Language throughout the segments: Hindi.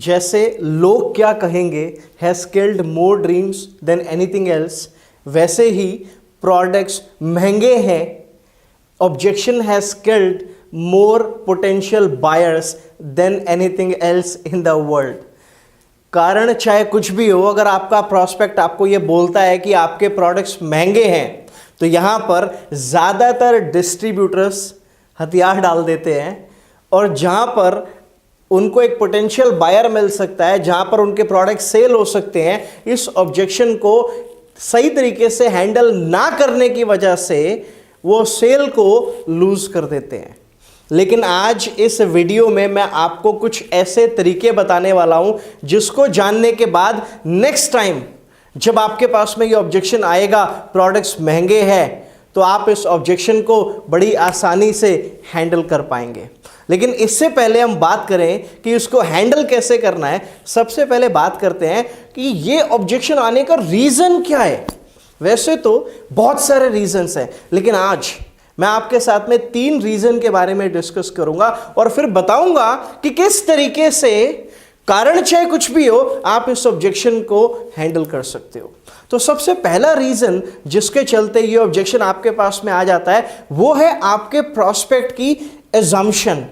जैसे लोग क्या कहेंगे has killed more dreams than anything else, वैसे ही प्रोडक्ट्स महंगे हैं, objection has killed more potential buyers than anything else in the world. कारण चाहे कुछ भी हो, अगर आपका प्रॉस्पेक्ट आपको ये बोलता है कि आपके प्रोडक्ट्स महंगे हैं, तो यहाँ पर ज़्यादातर डिस्ट्रीब्यूटर्स हथियार डाल देते हैं, और जहाँ पर उनको एक पोटेंशियल बायर मिल सकता है, जहाँ पर उनके प्रोडक्ट सेल हो सकते हैं, इस ऑब्जेक्शन को सही तरीके से हैंडल ना करने की वजह से वो सेल को लूज़ कर देते हैं। लेकिन आज इस वीडियो में मैं आपको कुछ ऐसे तरीके बताने वाला हूं जिसको जानने के बाद नेक्स्ट टाइम जब आपके पास में ये ऑब्जेक्शन आएगा प्रोडक्ट्स महंगे हैं, तो आप इस ऑब्जेक्शन को बड़ी आसानी से हैंडल कर पाएंगे। लेकिन इससे पहले हम बात करें कि इसको हैंडल कैसे करना है, सबसे पहले बात करते हैं कि ये ऑब्जेक्शन आने का रीज़न क्या है। वैसे तो बहुत सारे रीजंस हैं, लेकिन आज मैं आपके साथ में 3 रीजन के बारे में डिस्कस करूंगा और फिर बताऊंगा कि किस तरीके से, कारण चाहे कुछ भी हो, आप इस ऑब्जेक्शन को हैंडल कर सकते हो। तो सबसे पहला रीजन जिसके चलते ये ऑब्जेक्शन आपके पास में आ जाता है वो है आपके प्रॉस्पेक्ट की एजम्पशन।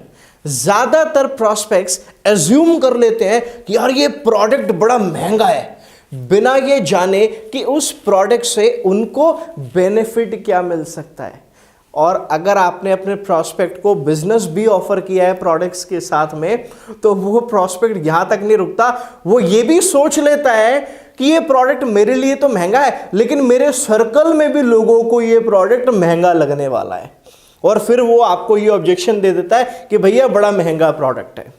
ज्यादातर प्रॉस्पेक्ट्स एज्यूम कर लेते हैं कि यार ये प्रोडक्ट बड़ा महंगा है, बिना ये जाने कि उस प्रोडक्ट से उनको बेनिफिट क्या मिल सकता है। और अगर आपने अपने प्रॉस्पेक्ट को बिजनेस भी ऑफर किया है प्रोडक्ट्स के साथ में, तो वो प्रॉस्पेक्ट यहां तक नहीं रुकता, वो ये भी सोच लेता है कि ये प्रोडक्ट मेरे लिए तो महंगा है, लेकिन मेरे सर्कल में भी लोगों को ये प्रोडक्ट महंगा लगने वाला है, और फिर वो आपको ये ऑब्जेक्शन दे देता है कि भैया बड़ा महंगा प्रोडक्ट है।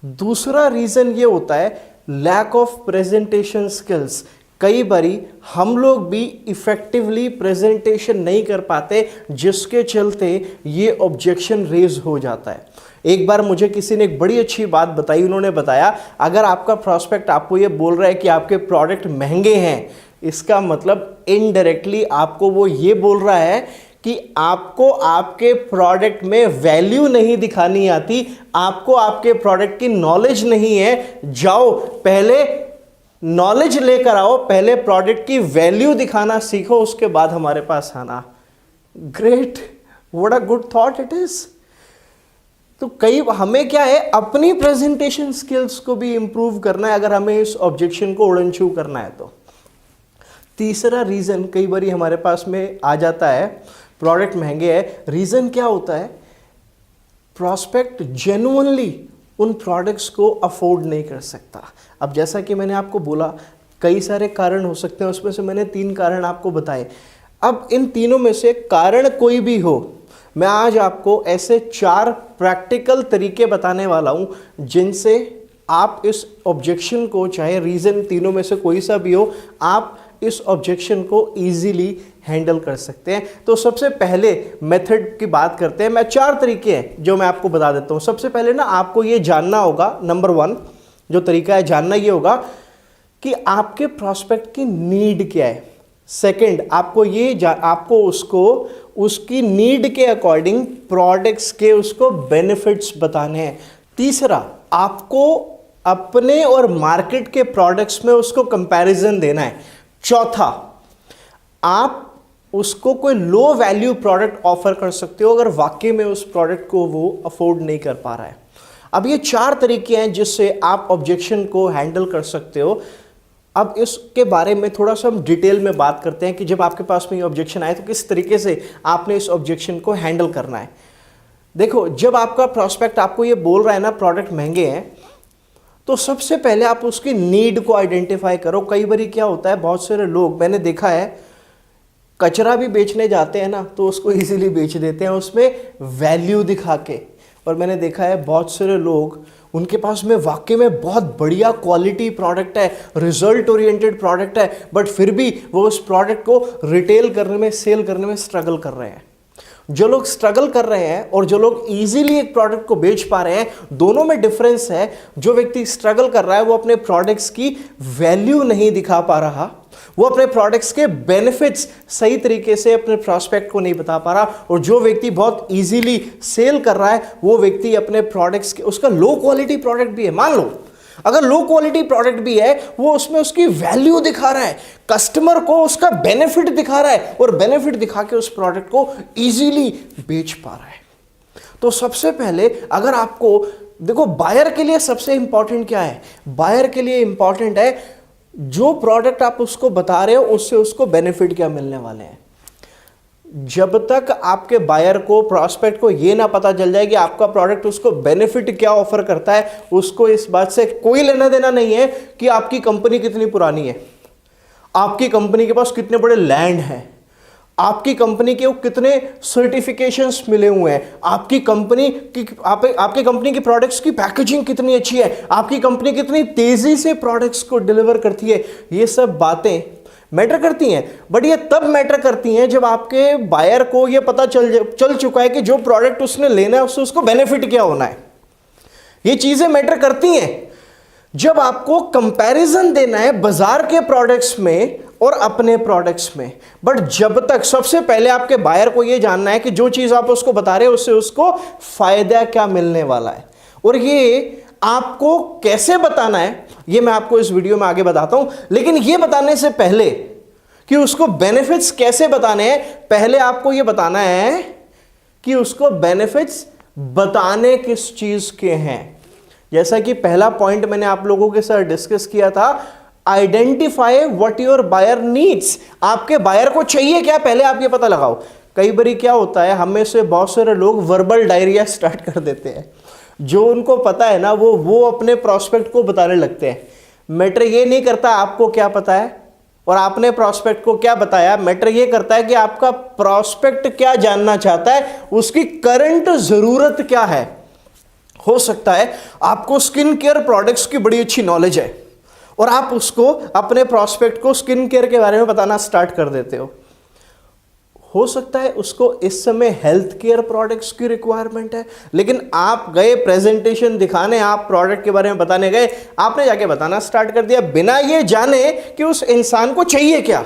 दूसरा रीजन ये होता है लैक ऑफ प्रेजेंटेशन स्किल्स। कई बारी हम लोग भी इफेक्टिवली प्रेजेंटेशन नहीं कर पाते, जिसके चलते ये ऑब्जेक्शन रेज हो जाता है। एक बार मुझे किसी ने एक बड़ी अच्छी बात बताई, उन्होंने बताया अगर आपका प्रॉस्पेक्ट आपको ये बोल रहा है कि आपके प्रोडक्ट महंगे हैं, इसका मतलब इनडायरेक्टली आपको वो ये बोल रहा है कि आपको आपके प्रोडक्ट में वैल्यू नहीं दिखानी आती, आपको आपके प्रोडक्ट की नॉलेज नहीं है। जाओ पहले नॉलेज लेकर आओ, पहले प्रोडक्ट की वैल्यू दिखाना सीखो, उसके बाद हमारे पास आना। Great, what a good thought it is. तो कई हमें क्या है, अपनी प्रेजेंटेशन स्किल्स को भी इंप्रूव करना है अगर हमें इस ऑब्जेक्शन को उड़न छू करना है तो। तीसरा रीजन कई बार हमारे पास में आ जाता है, प्रोडक्ट महंगे हैं, रीजन क्या होता है, प्रॉस्पेक्ट जेन्युइनली उन प्रोडक्ट्स को अफोर्ड नहीं कर सकता। अब जैसा कि मैंने आपको बोला कई सारे कारण हो सकते हैं, उसमें से मैंने 3 कारण आपको बताए। अब इन तीनों में से कारण कोई भी हो, मैं आज आपको ऐसे 4 प्रैक्टिकल तरीके बताने वाला हूं जिनसे आप इस ऑब्जेक्शन को, चाहे रीजन तीनों में से कोई सा भी हो, आप इस ऑब्जेक्शन को इजीली हैंडल कर सकते हैं। तो सबसे पहले मेथड की बात करते हैं। मैं 4 तरीके हैं जो मैं आपको बता देता हूं। सबसे पहले ना आपको ये जानना होगा, नंबर 1 जो तरीका है जानना ये होगा कि आपके प्रॉस्पेक्ट की नीड क्या है। सेकंड, आपको उसको उसकी नीड के अकॉर्डिंग प्रोडक्ट्स के उसको बेनिफिट्स बताने हैं। तीसरा, आपको अपने और मार्केट के प्रोडक्ट्स में उसको कंपैरिजन देना है। चौथा, आप उसको कोई लो वैल्यू प्रोडक्ट ऑफर कर सकते हो अगर वाकई में उस प्रोडक्ट को वो अफोर्ड नहीं कर पा रहा है। अब ये 4 तरीके हैं जिससे आप ऑब्जेक्शन को हैंडल कर सकते हो। अब इसके बारे में थोड़ा सा हम डिटेल में बात करते हैं कि जब आपके पास में ये ऑब्जेक्शन आए तो किस तरीके से आपने इस ऑब्जेक्शन को हैंडल करना है। देखो, जब आपका प्रॉस्पेक्ट आपको ये बोल रहा है ना प्रोडक्ट महंगे हैं, तो सबसे पहले आप उसकी नीड को आइडेंटिफाई करो। कई बार क्या होता है, बहुत सारे लोग मैंने देखा है कचरा भी बेचने जाते हैं ना तो उसको इजीली बेच देते हैं उसमें वैल्यू दिखा के। और मैंने देखा है बहुत सारे लोग, उनके पास में वाकई में बहुत बढ़िया क्वालिटी प्रोडक्ट है, रिजल्ट ओरिएंटेड प्रोडक्ट है, बट फिर भी वो उस प्रोडक्ट को रिटेल करने में, सेल करने में स्ट्रगल कर रहे हैं। जो लोग स्ट्रगल कर रहे हैं और जो लोग इजीली एक प्रोडक्ट को बेच पा रहे हैं, दोनों में डिफरेंस है। जो व्यक्ति स्ट्रगल कर रहा है वो अपने प्रोडक्ट्स की वैल्यू नहीं दिखा पा रहा, वो अपने प्रोडक्ट्स के बेनिफिट्स सही तरीके से अपने प्रॉस्पेक्ट को नहीं बता पा रहा, और जो व्यक्ति बहुत इजीली सेल कर रहा है वो व्यक्ति अपने प्रोडक्ट्स के, उसका लो क्वालिटी प्रोडक्ट भी है, मान लो अगर लो क्वालिटी प्रोडक्ट भी है, वो उसमें उसकी वैल्यू दिखा रहा है, कस्टमर को उसका बेनिफिट दिखा रहा है और बेनिफिट दिखा के उस प्रोडक्ट को इजीली बेच पा रहा है। तो सबसे पहले अगर आपको देखो, बायर के लिए सबसे इंपॉर्टेंट क्या है? बायर के लिए इंपॉर्टेंट है जो प्रोडक्ट आप उसको बता रहे हो उससे उसको बेनिफिट क्या मिलने वाले हैं। जब तक आपके बायर को, प्रॉस्पेक्ट को ये ना पता चल जाए कि आपका प्रोडक्ट उसको बेनिफिट क्या ऑफर करता है, उसको इस बात से कोई लेना देना नहीं है कि आपकी कंपनी कितनी पुरानी है, आपकी कंपनी के पास कितने बड़े लैंड हैं, आपकी कंपनी के कितने सर्टिफिकेशंस मिले हुए हैं, आपकी कंपनी की प्रोडक्ट्स की पैकेजिंग कितनी अच्छी है, आपकी कंपनी कितनी तेजी से प्रोडक्ट्स को डिलीवर करती है। ये सब बातें मैटर करती हैं, बट ये तब मैटर करती हैं जब आपके बायर को ये पता चल चुका है कि जो प्रोडक्ट उसने लेना है उससे उसको बेनिफिट क्या होना है। ये चीजें मैटर करती हैं जब आपको कंपैरिजन देना है बाजार के प्रोडक्ट्स में और अपने प्रोडक्ट्स में। बट जब तक, सबसे पहले आपके बायर को यह जानना है कि जो चीज आप उसको बता रहे हो उससे उसको फायदा क्या मिलने वाला है, और ये आपको कैसे बताना है ये मैं आपको इस वीडियो में आगे बताता हूं। लेकिन ये बताने से पहले कि उसको बेनिफिट्स कैसे बताने हैं, पहले आपको ये बताना है कि उसको बेनिफिट्स बताने किस चीज के हैं। जैसा कि पहला पॉइंट मैंने आप लोगों के साथ डिस्कस किया था, identify what your buyer needs. आपके बायर को चाहिए क्या, पहले आप ये पता लगाओ। कई बार क्या होता है, हमें से बहुत सारे लोग वर्बल डायरिया स्टार्ट कर देते हैं, जो उनको पता है ना वो अपने प्रॉस्पेक्ट को बताने लगते हैं। मैटर ये नहीं करता आपको क्या पता है और आपने प्रॉस्पेक्ट को क्या बताया, मैटर ये करता है कि आपका प्रॉस्पेक्ट क्या जानना चाहता है, उसकी करंट जरूरत क्या है। हो सकता है आपको स्किन केयर प्रोडक्ट्स की बड़ी अच्छी नॉलेज है और आप उसको, अपने प्रॉस्पेक्ट को स्किन केयर के बारे में बताना स्टार्ट कर देते हो सकता है उसको इस समय हेल्थ केयर प्रोडक्ट्स की रिक्वायरमेंट है, लेकिन आप गए प्रेजेंटेशन दिखाने, आप प्रोडक्ट के बारे में बताने गए, आपने जाके बताना स्टार्ट कर दिया बिना ये जाने कि उस इंसान को चाहिए क्या।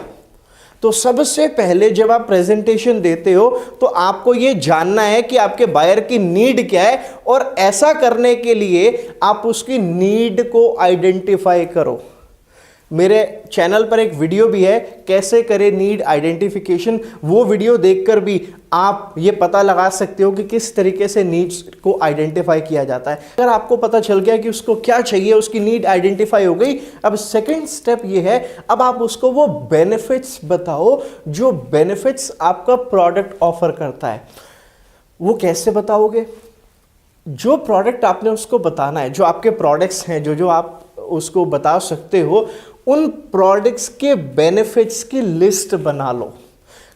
तो सबसे पहले जब आप प्रेजेंटेशन देते हो तो आपको ये जानना है कि आपके बायर की नीड क्या है, और ऐसा करने के लिए आप उसकी नीड को आइडेंटिफाई करो। मेरे चैनल पर एक वीडियो भी है, कैसे करें नीड आइडेंटिफिकेशन। वो वीडियो देखकर भी आप ये पता लगा सकते हो कि किस तरीके से नीड्स को आइडेंटिफाई किया जाता है। अगर आपको पता चल गया कि उसको क्या चाहिए, उसकी नीड आइडेंटिफाई हो गई, अब सेकंड स्टेप ये है, अब आप उसको वो बेनिफिट्स बताओ जो बेनिफिट्स आपका प्रोडक्ट ऑफर करता है। वो कैसे बताओगे? जो प्रोडक्ट आपने उसको बताना है, जो आपके प्रोडक्ट्स हैं, जो आप उसको बता सकते हो, उन प्रोडक्ट्स के बेनिफिट्स की लिस्ट बना लो।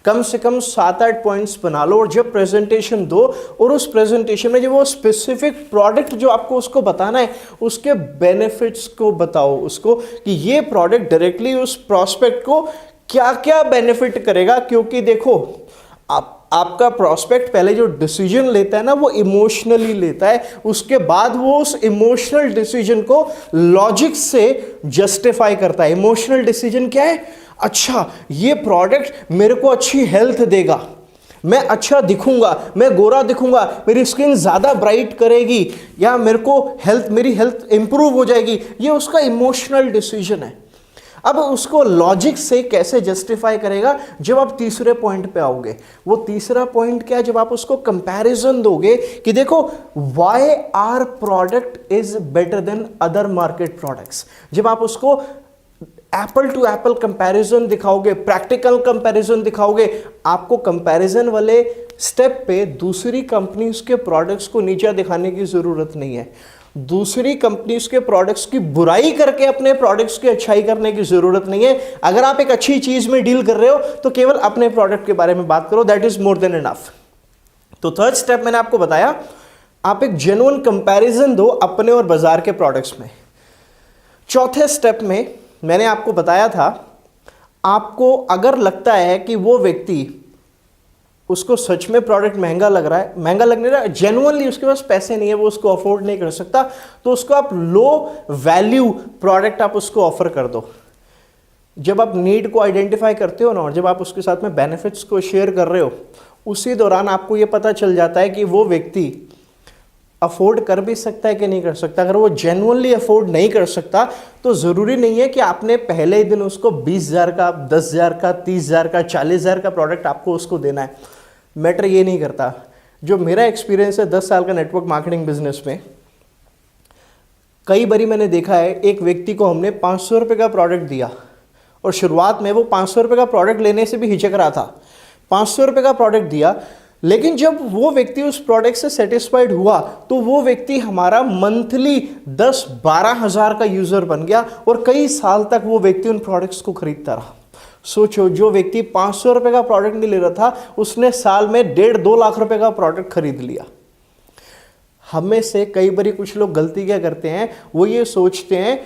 कम से कम 7-8 पॉइंट्स बना लो और जब प्रेजेंटेशन दो, और उस प्रेजेंटेशन में जो वो स्पेसिफिक प्रोडक्ट जो आपको उसको बताना है उसके बेनिफिट्स को बताओ उसको, कि ये प्रोडक्ट डायरेक्टली उस प्रॉस्पेक्ट को क्या क्या बेनिफिट करेगा। क्योंकि देखो, आपका प्रॉस्पेक्ट पहले जो डिसीजन लेता है ना, वो इमोशनली लेता है, उसके बाद वो उस इमोशनल डिसीजन को लॉजिक से जस्टिफाई करता है। इमोशनल डिसीजन क्या है? अच्छा, ये प्रोडक्ट मेरे को अच्छी हेल्थ देगा, मैं अच्छा दिखूंगा, मैं गोरा दिखूंगा, मेरी स्किन ज़्यादा ब्राइट करेगी, या मेरी हेल्थ इंप्रूव हो जाएगी। ये उसका इमोशनल डिसीजन है। अब उसको लॉजिक से कैसे जस्टिफाई करेगा? जब आप तीसरे पॉइंट पे आओगे। वो तीसरा पॉइंट क्या है? जब आप उसको कंपैरिजन दोगे कि देखो, why our product is better than other market products. जब आप उसको एप्पल टू एप्पल कंपैरिजन दिखाओगे, प्रैक्टिकल कंपैरिजन दिखाओगे, आपको कंपैरिजन वाले स्टेप पे दूसरी कंपनीज के प्रोडक्ट्स को नीचा दिखाने की जरूरत नहीं है। दूसरी कंपनीज के प्रोडक्ट्स की बुराई करके अपने प्रोडक्ट्स की अच्छाई करने की जरूरत नहीं है। अगर आप एक अच्छी चीज में डील कर रहे हो तो केवल अपने प्रोडक्ट के बारे में बात करो, that is more than enough. तो थर्ड स्टेप मैंने आपको बताया, आप एक जेन्युइन कंपैरिजन दो अपने और बाजार के प्रोडक्ट्स में। चौथे स्टेप में मैंने आपको बताया था, आपको अगर लगता है कि वो व्यक्ति, उसको सच में प्रोडक्ट महंगा लग रहा है, महंगा लगने रहा है, जेन्युइनली उसके पास पैसे नहीं है, वो उसको अफोर्ड नहीं कर सकता, तो उसको आप लो वैल्यू प्रोडक्ट आप उसको ऑफर कर दो। जब आप नीड को आइडेंटिफाई करते हो ना, और जब आप उसके साथ में बेनिफिट्स को शेयर कर रहे हो, उसी दौरान आपको ये पता चल जाता है कि वो व्यक्ति अफोर्ड कर भी सकता है कि नहीं कर सकता। अगर वो जेन्युइनली अफोर्ड नहीं कर सकता तो ज़रूरी नहीं है कि आपने पहले ही दिन उसको 20,000 का, 10,000 का, 30,000 का, 40,000 का प्रोडक्ट आपको उसको देना है। मैटर ये नहीं करता। जो मेरा एक्सपीरियंस है 10 साल का नेटवर्क मार्केटिंग बिजनेस में, कई बारी मैंने देखा है एक व्यक्ति को हमने 500 रुपये का प्रोडक्ट दिया और शुरुआत में वो 500 रुपये का प्रोडक्ट लेने से भी हिचक रहा था। 500 रुपये का प्रोडक्ट दिया, लेकिन जब वो व्यक्ति उस प्रोडक्ट से सेटिस्फाइड हुआ तो वो व्यक्ति हमारा मंथली 10-12 हज़ार का यूज़र बन गया और कई साल तक वो व्यक्ति उन प्रोडक्ट्स को खरीदता रहा। सोचो, जो व्यक्ति 500 रुपये का प्रोडक्ट नहीं ले रहा था उसने साल में 1.5-2 लाख रुपए का प्रोडक्ट खरीद लिया। हमें से कई बारी कुछ लोग गलती क्या करते हैं, वो ये सोचते हैं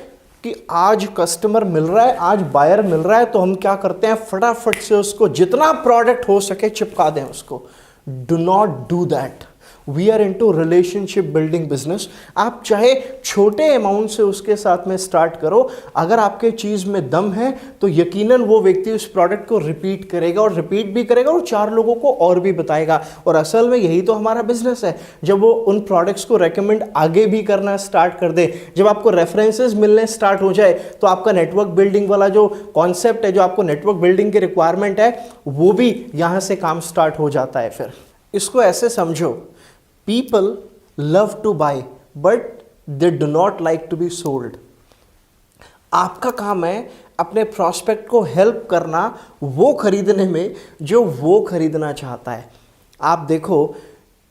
कि आज कस्टमर मिल रहा है, आज बायर मिल रहा है, तो हम क्या करते हैं फटाफट से उसको जितना प्रोडक्ट हो सके चिपका दें उसको। Do not do that. We are into relationship building business. आप चाहे छोटे अमाउंट से उसके साथ में स्टार्ट करो, अगर आपके चीज़ में दम है तो यकीनन वो व्यक्ति उस प्रोडक्ट को रिपीट करेगा और रिपीट भी करेगा और 4 लोगों को और भी बताएगा। और असल में यही तो हमारा बिजनेस है। जब वो उन प्रोडक्ट्स को रेकमेंड आगे भी करना स्टार्ट कर दे, जब आपको रेफरेंसेस मिलने स्टार्ट हो जाए, तो आपका नेटवर्क बिल्डिंग वाला जो कॉन्सेप्ट है, जो आपको नेटवर्क बिल्डिंग की रिक्वायरमेंट है, वो भी यहाँ से काम स्टार्ट हो जाता है। फिर इसको ऐसे समझो, people love to buy but they do not like to be sold। आपका काम है अपने प्रॉस्पेक्ट को हेल्प करना वो खरीदने में जो वो खरीदना चाहता है। आप देखो,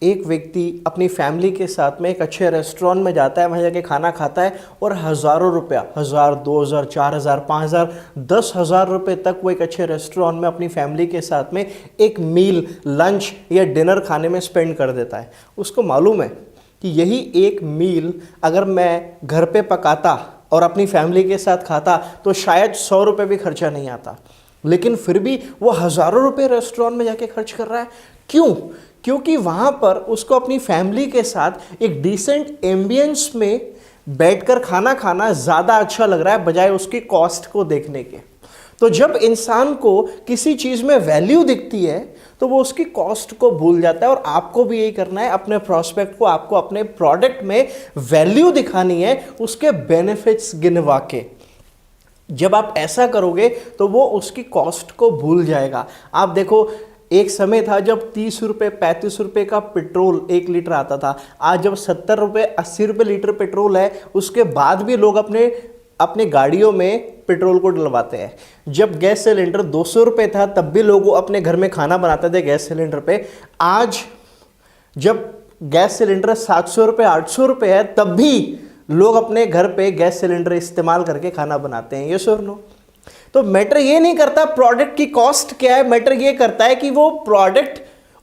एक व्यक्ति अपनी फैमिली के साथ में एक अच्छे रेस्टोरेंट में जाता है, वहाँ जाके खाना खाता है और हज़ारों रुपया, 1,000, 2,000, 4,000, 5,000, 10,000 रुपये तक वो एक अच्छे रेस्टोरेंट में अपनी फैमिली के साथ में एक मील, लंच या डिनर खाने में स्पेंड कर देता है। उसको मालूम है कि यही एक मील अगर मैं घर पे पकाता और अपनी फैमिली के साथ खाता तो शायद 100 रुपये भी खर्चा नहीं आता, लेकिन फिर भी वो हज़ारों रुपये रेस्टोरेंट में जाके खर्च कर रहा है। क्यों? क्योंकि वहाँ पर उसको अपनी फैमिली के साथ एक डिसेंट एम्बियंस में बैठकर खाना खाना ज़्यादा अच्छा लग रहा है बजाय उसकी कॉस्ट को देखने के। तो जब इंसान को किसी चीज़ में वैल्यू दिखती है तो वो उसकी कॉस्ट को भूल जाता है। और आपको भी यही करना है, अपने प्रॉस्पेक्ट को आपको अपने प्रोडक्ट में वैल्यू दिखानी है, उसके बेनिफिट्स गिनवा के। जब आप ऐसा करोगे तो वो उसकी कॉस्ट को भूल जाएगा। आप देखो, एक समय था जब 30 रुपये 35 रुपये का पेट्रोल 1 लीटर आता था। आज जब 70 रुपये 80 रुपये लीटर पेट्रोल है, उसके बाद भी लोग अपने गाड़ियों में पेट्रोल को डलवाते हैं। जब गैस सिलेंडर 200 रुपये था तब भी लोग अपने घर में खाना बनाते थे गैस सिलेंडर पे। आज जब गैस सिलेंडर 700 रुपये 800 रुपये है तब भी लोग अपने घर पे गैस सिलेंडर इस्तेमाल करके खाना बनाते हैं। ये सर नो। तो मैटर ये नहीं करता प्रोडक्ट की कॉस्ट क्या है, मैटर ये करता है कि वो प्रोडक्ट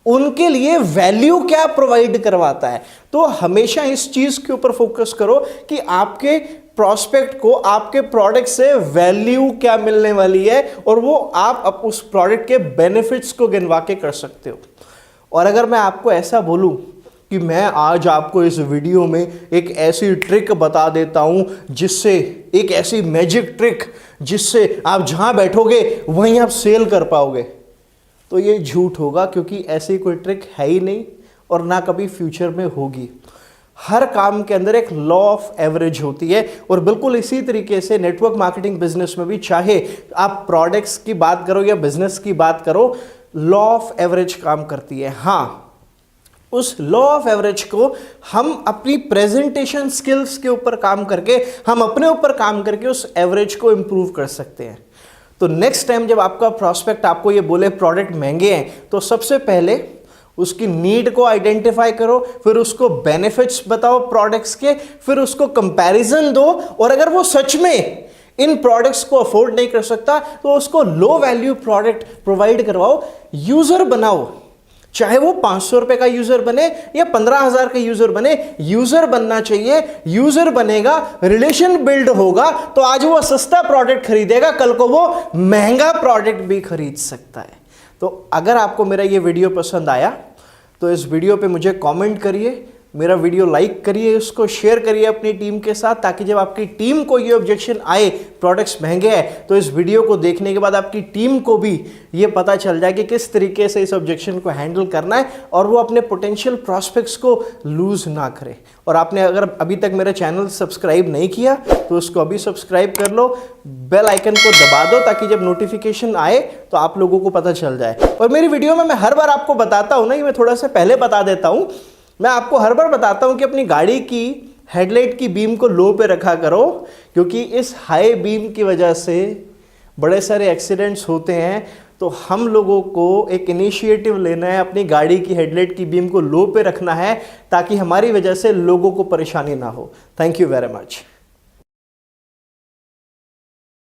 उनके लिए वैल्यू क्या प्रोवाइड करवाता है। तो हमेशा इस चीज के ऊपर फोकस करो कि आपके प्रॉस्पेक्ट को आपके प्रोडक्ट से वैल्यू क्या मिलने वाली है और वो आप उस प्रोडक्ट के बेनिफिट्स को गिनवा के कर सकते हो। और अगर मैं आपको ऐसा बोलूं कि मैं आज आपको इस वीडियो में एक ऐसी ट्रिक बता देता हूं जिससे, एक ऐसी मैजिक ट्रिक जिससे आप जहां बैठोगे वहीं आप सेल कर पाओगे, तो ये झूठ होगा, क्योंकि ऐसी कोई ट्रिक है ही नहीं और ना कभी फ्यूचर में होगी। हर काम के अंदर एक लॉ ऑफ एवरेज होती है और बिल्कुल इसी तरीके से नेटवर्क मार्केटिंग बिजनेस में भी, चाहे आप प्रोडक्ट्स की बात करो या बिजनेस की बात करो, लॉ ऑफ एवरेज काम करती है। हाँ, उस लॉ ऑफ एवरेज को हम अपनी प्रेजेंटेशन स्किल्स के ऊपर काम करके, हम अपने ऊपर काम करके उस एवरेज को इंप्रूव कर सकते हैं। तो नेक्स्ट टाइम जब आपका प्रॉस्पेक्ट आपको ये बोले प्रोडक्ट महंगे हैं, तो सबसे पहले उसकी नीड को आइडेंटिफाई करो, फिर उसको बेनिफिट्स बताओ प्रोडक्ट्स के, फिर उसको कंपैरिजन दो, और अगर वो सच में इन प्रोडक्ट्स को अफोर्ड नहीं कर सकता तो उसको लो वैल्यू प्रोडक्ट प्रोवाइड करवाओ, यूजर बनाओ। चाहे वो 500 रुपए का यूजर बने या 15,000 का यूजर बने, यूजर बनना चाहिए। यूजर बनेगा, रिलेशन बिल्ड होगा, तो आज वो सस्ता प्रोडक्ट खरीदेगा, कल को वो महंगा प्रोडक्ट भी खरीद सकता है। तो अगर आपको मेरा ये वीडियो पसंद आया तो इस वीडियो पे मुझे कमेंट करिए, मेरा वीडियो लाइक करिए, उसको शेयर करिए अपनी टीम के साथ, ताकि जब आपकी टीम को ये ऑब्जेक्शन आए प्रोडक्ट्स महंगे हैं तो इस वीडियो को देखने के बाद आपकी टीम को भी ये पता चल जाए कि किस तरीके से इस ऑब्जेक्शन को हैंडल करना है और वो अपने पोटेंशियल प्रॉस्पेक्ट्स को लूज ना करे। और आपने अगर अभी तक मेरा चैनल सब्सक्राइब नहीं किया तो उसको अभी सब्सक्राइब कर लो, बेल आइकन को दबा दो ताकि जब नोटिफिकेशन आए तो आप लोगों को पता चल जाए। और मेरी वीडियो में मैं हर बार आपको बताता हूं ना, ये मैं थोड़ा सा पहले बता देता हूं, मैं आपको हर बार बताता हूं कि अपनी गाड़ी की हेडलाइट की बीम को लो पे रखा करो, क्योंकि इस हाई बीम की वजह से बड़े सारे एक्सीडेंट्स होते हैं। तो हम लोगों को एक इनिशिएटिव लेना है, अपनी गाड़ी की हेडलाइट की बीम को लो पे रखना है ताकि हमारी वजह से लोगों को परेशानी ना हो। Thank you very much.